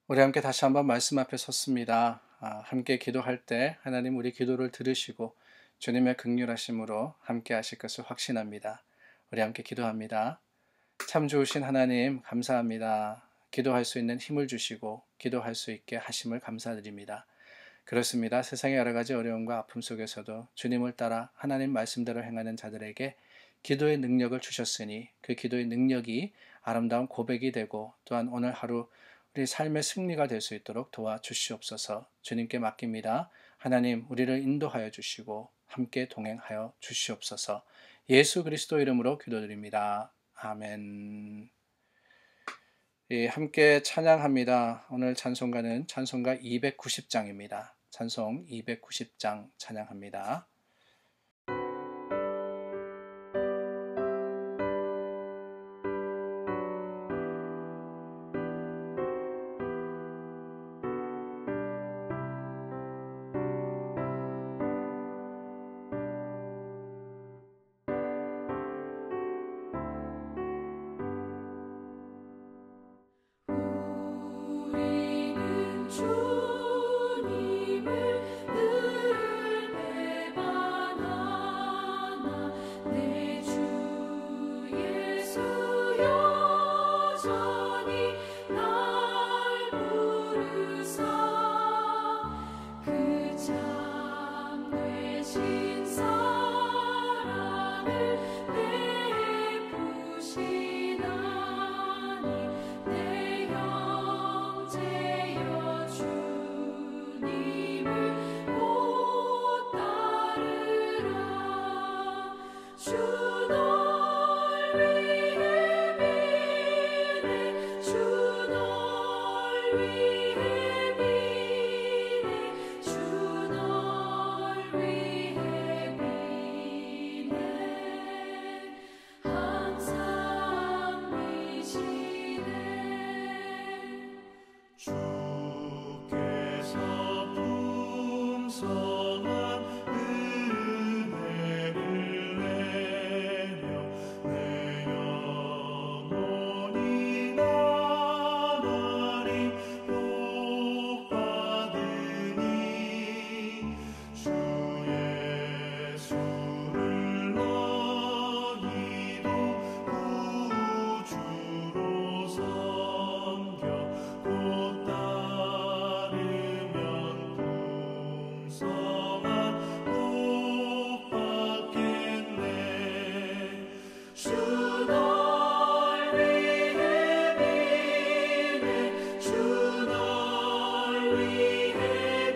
우리 함께 다시 한번 말씀 앞에 섰습니다. 함께 기도할 때 하나님 우리 기도를 들으시고 주님의 긍휼하심으로 함께 하실 것을 확신합니다. 우리 함께 기도합니다. 참 좋으신 하나님 감사합니다. 기도할 수 있는 힘을 주시고 기도할 수 있게 하심을 감사드립니다. 그렇습니다. 세상의 여러 가지 어려움과 아픔 속에서도 주님을 따라 하나님 말씀대로 행하는 자들에게 기도의 능력을 주셨으니 그 기도의 능력이 아름다운 고백이 되고 또한 오늘 하루 우리 삶의 승리가 될 수 있도록 도와주시옵소서. 주님께 맡깁니다. 하나님 우리를 인도하여 주시고 함께 동행하여 주시옵소서. 예수 그리스도 이름으로 기도드립니다. 아멘. 예, 함께 찬양합니다. 오늘 찬송가는 찬송가 290장입니다. 찬송 290장 찬양합니다. 우리는 주님을 늘 배반하나 내 주 예수 여전히 날 부르사 그 참 되신 사랑을 베푸시나니 내 형제여 주님을 못 따르라 주 널 위해 비네 주 널 위해 비네 주 널 위해 비네 항상 미시네 주께서 풍성한 은혜를 내려 내 영혼이 나날이 복받으니 주 예수를 너희도 구주로 섬겨 곧 따르면 풍성한 복 받겠네 주 널 위해 비네 주 널 위해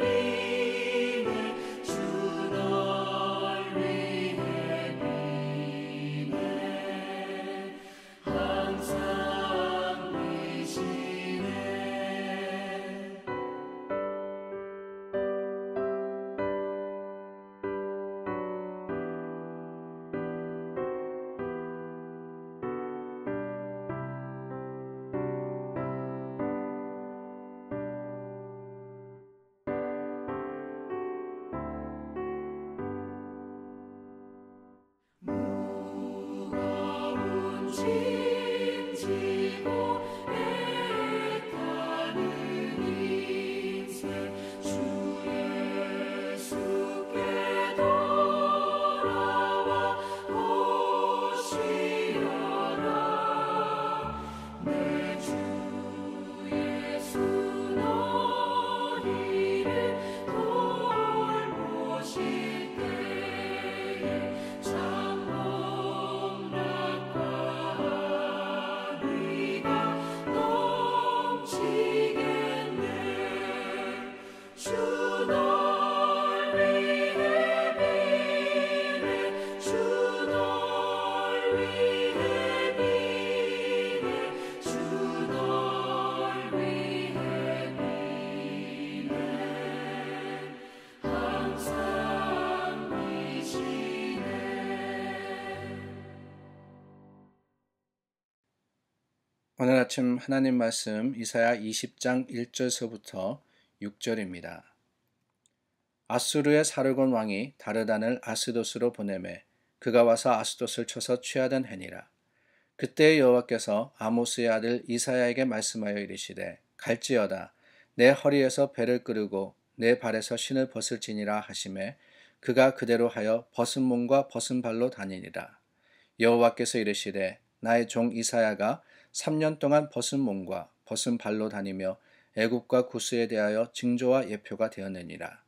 비네 주 널 위해 비네 항상 미시네 무거운 짐 지고 애타는 인생 주 예수께 돌아와 오시어라 내 주 예수 너희를 돌보실 때에 참 복락과 의가 넘치겠네 주 널 위해 비네 주 널 위해 비네 주 널 위해 비네 항상 미시네 오늘 아침 하나님 말씀 이사야 20장 1절서부터 6절입니다. 아수르의 사르곤 왕이 다르단을 아스돗으로 보내매 그가 와서 아스돗을 쳐서 취하던 해니라. 그때 여호와께서 아모스의 아들 이사야에게 말씀하여 이르시되 갈지어다 내 허리에서 배를 끄르고 내 발에서 신을 벗을지니라 하시매 그가 그대로 하여 벗은 몸과 벗은 발로 다니니라. 여호와께서 이르시되 나의 종 이사야가 3년 동안 벗은 몸과 벗은 발로 다니며 애굽과 구스에 대하여 징조와 예표가 되었느니라.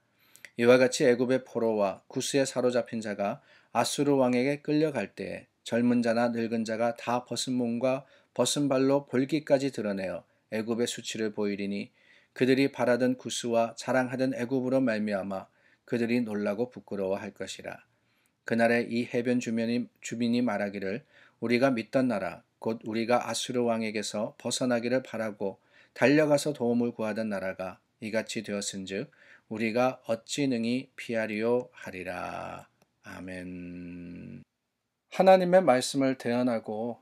이와 같이 애굽의 포로와 구스에 사로잡힌 자가 아수르 왕에게 끌려갈 때에 젊은 자나 늙은 자가 다 벗은 몸과 벗은 발로 볼기까지 드러내어 애굽의 수치를 보이리니 그들이 바라던 구스와 자랑하던 애굽으로 말미암아 그들이 놀라고 부끄러워할 것이라. 그날에 이 해변 주민이 말하기를 우리가 믿던 나라 곧 우리가 아수르 왕에게서 벗어나기를 바라고 달려가서 도움을 구하던 나라가 이같이 되었은즉 우리가 어찌 능히 피하리요 하리라. 아멘. 하나님의 말씀을 대언하고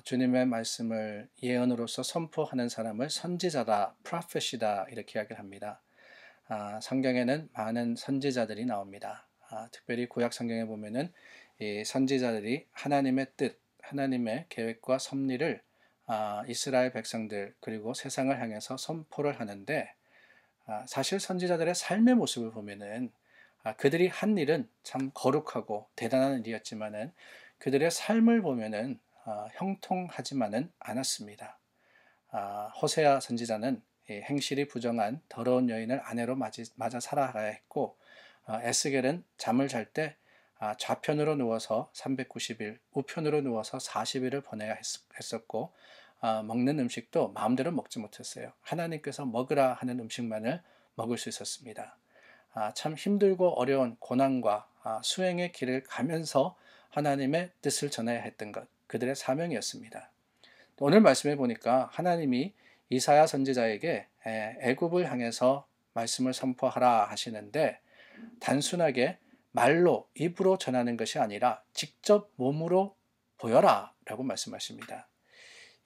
주님의 말씀을 예언으로서 선포하는 사람을 선지자다, 프로페시다 이렇게 이야기를 합니다. 성경에는 많은 선지자들이 나옵니다. 특별히 구약 성경에 보면은 이 선지자들이 하나님의 뜻, 하나님의 계획과 섭리를 이스라엘 백성들 그리고 세상을 향해서 선포를 하는데 사실 선지자들의 삶의 모습을 보면은 그들이 한 일은 참 거룩하고 대단한 일이었지만은 그들의 삶을 보면은 형통하지만은 않았습니다. 호세아 선지자는 행실이 부정한 더러운 여인을 아내로 맞아 살아가야 했고 에스겔은 잠을 잘 때 좌편으로 누워서 390일, 우편으로 누워서 40일을 보내야 했었고 먹는 음식도 마음대로 먹지 못했어요. 하나님께서 먹으라 하는 음식만을 먹을 수 있었습니다. 참 힘들고 어려운 고난과 수행의 길을 가면서 하나님의 뜻을 전해야 했던 것, 그들의 사명이었습니다. 오늘 말씀해 보니까 하나님이 이사야 선지자에게 애굽을 향해서 말씀을 선포하라 하시는데 단순하게 말로 입으로 전하는 것이 아니라 직접 몸으로 보여라 라고 말씀하십니다.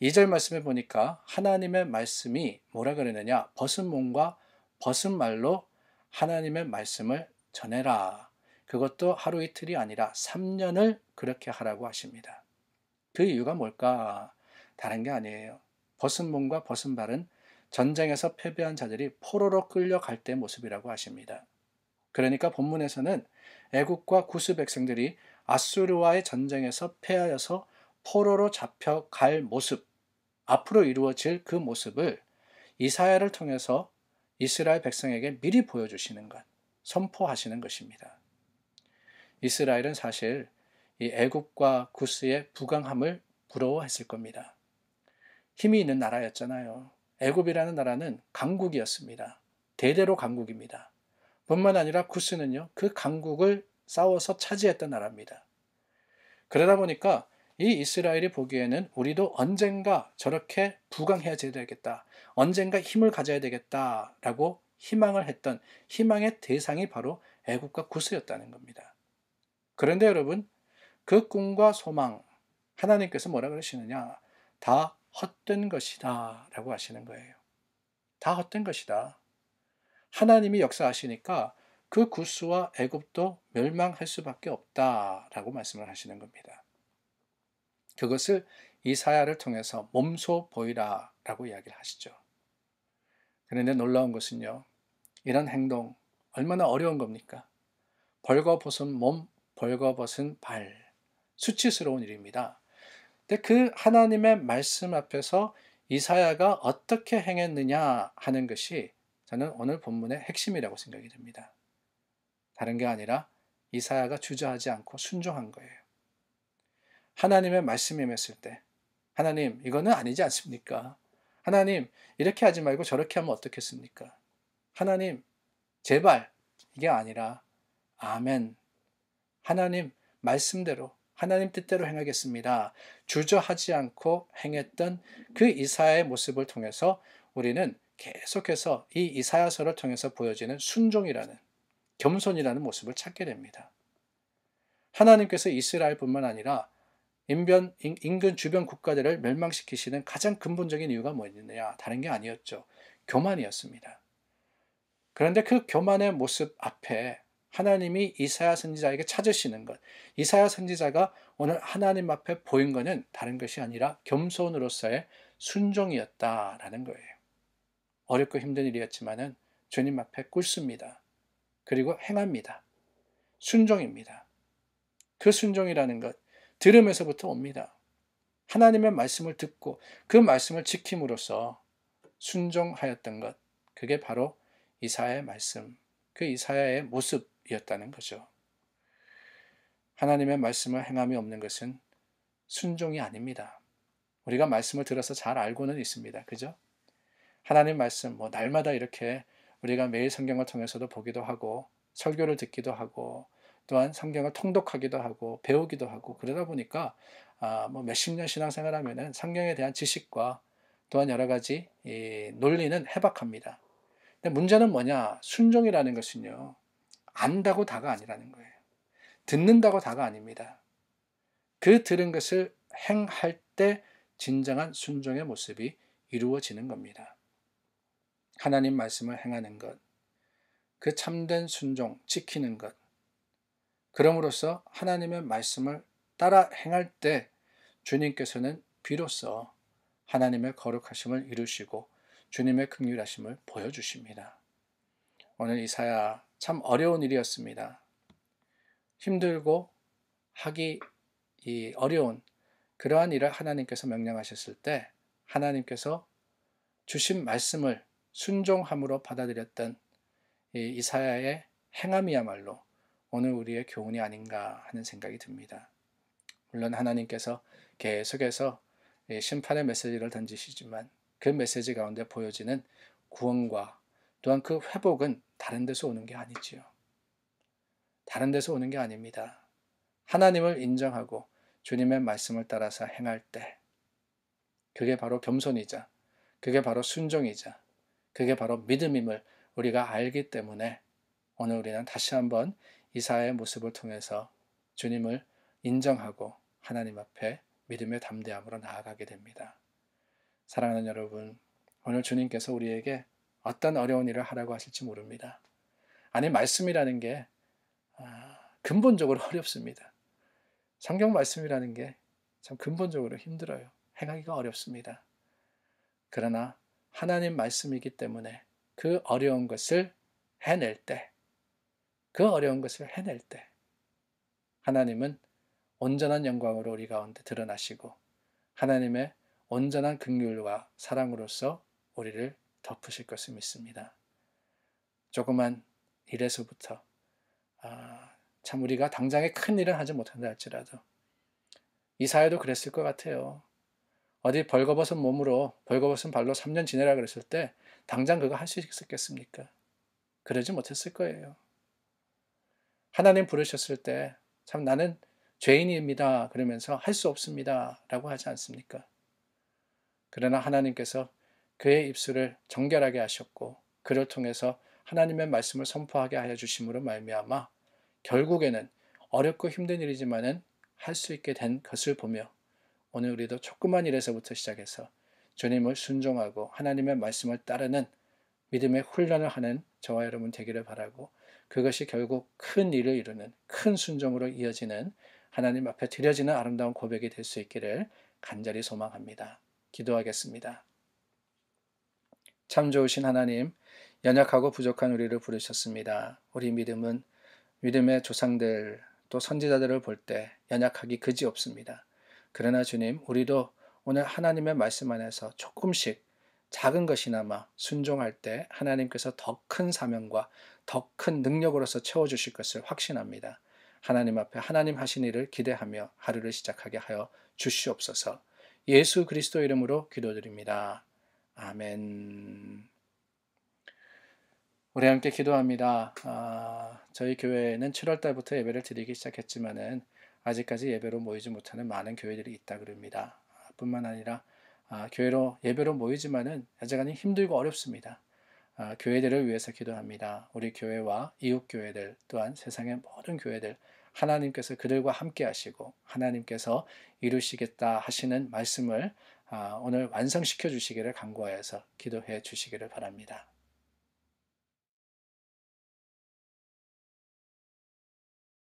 2절 말씀에 보니까 하나님의 말씀이 뭐라 그러느냐, 벗은 몸과 벗은 말로 하나님의 말씀을 전해라. 그것도 하루 이틀이 아니라 3년을 그렇게 하라고 하십니다. 그 이유가 뭘까? 다른 게 아니에요. 벗은 몸과 벗은 발은 전쟁에서 패배한 자들이 포로로 끌려갈 때 모습이라고 하십니다. 그러니까 본문에서는 애국과 구스 백성들이 아수르와의 전쟁에서 패하여서 포로로 잡혀갈 모습, 앞으로 이루어질 그 모습을 이사야를 통해서 이스라엘 백성에게 미리 보여주시는 것, 선포하시는 것입니다. 이스라엘은 사실 이 애굽과 구스의 부강함을 부러워했을 겁니다. 힘이 있는 나라였잖아요. 애굽이라는 나라는 강국이었습니다. 대대로 강국입니다. 뿐만 아니라 구스는요, 그 강국을 싸워서 차지했던 나라입니다. 그러다 보니까 이 이스라엘이 보기에는 우리도 언젠가 저렇게 부강해야 되겠다, 언젠가 힘을 가져야 되겠다라고 희망을 했던 희망의 대상이 바로 애굽과 구스였다는 겁니다. 그런데 여러분, 그 꿈과 소망, 하나님께서 뭐라 그러시느냐? 다 헛된 것이다 라고 하시는 거예요. 다 헛된 것이다. 하나님이 역사하시니까 그 구스와 애굽도 멸망할 수밖에 없다라고 말씀을 하시는 겁니다. 그것을 이사야를 통해서 몸소 보이라라고 이야기를 하시죠. 그런데 놀라운 것은요, 이런 행동 얼마나 어려운 겁니까? 벌거벗은 몸, 벌거벗은 발, 수치스러운 일입니다. 근데 그 하나님의 말씀 앞에서 이사야가 어떻게 행했느냐 하는 것이 저는 오늘 본문의 핵심이라고 생각이 듭니다. 다른 게 아니라 이사야가 주저하지 않고 순종한 거예요. 하나님의 말씀이 임했을 때 하나님 이거는 아니지 않습니까? 하나님 이렇게 하지 말고 저렇게 하면 어떻겠습니까? 하나님 제발 이게 아니라 아멘, 하나님 말씀대로 하나님 뜻대로 행하겠습니다. 주저하지 않고 행했던 그 이사야의 모습을 통해서 우리는 계속해서 이 이사야서를 통해서 보여지는 순종이라는, 겸손이라는 모습을 찾게 됩니다. 하나님께서 이스라엘뿐만 아니라 인근 주변 국가들을 멸망시키시는 가장 근본적인 이유가 뭐였느냐? 다른 게 아니었죠. 교만이었습니다. 그런데 그 교만의 모습 앞에 하나님이 이사야 선지자에게 찾으시는 것, 이사야 선지자가 오늘 하나님 앞에 보인 것은 다른 것이 아니라 겸손으로서의 순종이었다라는 거예요. 어렵고 힘든 일이었지만은 주님 앞에 꿇습니다. 그리고 행합니다. 순종입니다. 그 순종이라는 것, 들음에서부터 옵니다. 하나님의 말씀을 듣고 그 말씀을 지킴으로써 순종하였던 것, 그게 바로 이사야의 말씀, 그 이사야의 모습이었다는 거죠. 하나님의 말씀을 행함이 없는 것은 순종이 아닙니다. 우리가 말씀을 들어서 잘 알고는 있습니다. 그죠? 하나님 말씀, 날마다 이렇게 우리가 매일 성경을 통해서도 보기도 하고, 설교를 듣기도 하고, 또한 성경을 통독하기도 하고, 배우기도 하고, 그러다 보니까, 몇십 년 신앙생활 하면은 성경에 대한 지식과 또한 여러 가지 이 논리는 해박합니다. 근데 문제는 뭐냐? 순종이라는 것은요, 안다고 다가 아니라는 거예요. 듣는다고 다가 아닙니다. 그 들은 것을 행할 때 진정한 순종의 모습이 이루어지는 겁니다. 하나님 말씀을 행하는 것, 그 참된 순종, 지키는 것, 그럼으로써 하나님의 말씀을 따라 행할 때 주님께서는 비로소 하나님의 거룩하심을 이루시고 주님의 긍휼하심을 보여주십니다. 오늘 이사야 참 어려운 일이었습니다. 힘들고 하기 어려운 그러한 일을 하나님께서 명령하셨을 때 하나님께서 주신 말씀을 순종함으로 받아들였던 이사야의 행함이야말로 오늘 우리의 교훈이 아닌가 하는 생각이 듭니다. 물론 하나님께서 계속해서 심판의 메시지를 던지시지만 그 메시지 가운데 보여지는 구원과 또한 그 회복은 다른 데서 오는 게 아니지요. 다른 데서 오는 게 아닙니다. 하나님을 인정하고 주님의 말씀을 따라서 행할 때 그게 바로 겸손이자 그게 바로 순종이자 그게 바로 믿음임을 우리가 알기 때문에 오늘 우리는 다시 한번 이사야의 모습을 통해서 주님을 인정하고 하나님 앞에 믿음의 담대함으로 나아가게 됩니다. 사랑하는 여러분, 오늘 주님께서 우리에게 어떤 어려운 일을 하라고 하실지 모릅니다. 아니, 말씀이라는 게 근본적으로 어렵습니다. 성경 말씀이라는 게 참 근본적으로 힘들어요. 행하기가 어렵습니다. 그러나 하나님 말씀이기 때문에 그 어려운 것을 해낼 때, 하나님은 온전한 영광으로 우리 가운데 드러나시고 하나님의 온전한 긍휼과 사랑으로서 우리를 덮으실 것을 믿습니다. 조그만 일에서부터 참 우리가 당장에 큰 일은 하지 못한다 할지라도 이사야도 그랬을 것 같아요. 어디 벌거벗은 몸으로 벌거벗은 발로 3년 지내라 그랬을 때 당장 그거 할 수 있었겠습니까? 그러지 못했을 거예요. 하나님 부르셨을 때 참 나는 죄인입니다 그러면서 할 수 없습니다 라고 하지 않습니까? 그러나 하나님께서 그의 입술을 정결하게 하셨고 그를 통해서 하나님의 말씀을 선포하게 하여 주심으로 말미암아 결국에는 어렵고 힘든 일이지만은 할 수 있게 된 것을 보며 오늘 우리도 조그만 일에서부터 시작해서 주님을 순종하고 하나님의 말씀을 따르는 믿음의 훈련을 하는 저와 여러분 되기를 바라고 그것이 결국 큰 일을 이루는 큰 순종으로 이어지는 하나님 앞에 드려지는 아름다운 고백이 될 수 있기를 간절히 소망합니다. 기도하겠습니다. 참 좋으신 하나님, 연약하고 부족한 우리를 부르셨습니다. 우리 믿음은 믿음의 조상들 또 선지자들을 볼 때 연약하기 그지없습니다. 그러나 주님, 우리도 오늘 하나님의 말씀 안에서 조금씩 작은 것이나마 순종할 때 하나님께서 더 큰 사명과 더 큰 능력으로서 채워주실 것을 확신합니다. 하나님 앞에 하나님 하신 일을 기대하며 하루를 시작하게 하여 주시옵소서. 예수 그리스도 이름으로 기도드립니다. 아멘. 우리 함께 기도합니다. 저희 교회는 7월 달부터 예배를 드리기 시작했지만은 아직까지 예배로 모이지 못하는 많은 교회들이 있다 그럽니다. 뿐만 아니라 교회로 예배로 모이지만은 여전히 힘들고 어렵습니다. 교회들을 위해서 기도합니다. 우리 교회와 이웃 교회들 또한 세상의 모든 교회들 하나님께서 그들과 함께 하시고 하나님께서 이루시겠다 하시는 말씀을 오늘 완성시켜 주시기를 간구하여서 기도해 주시기를 바랍니다.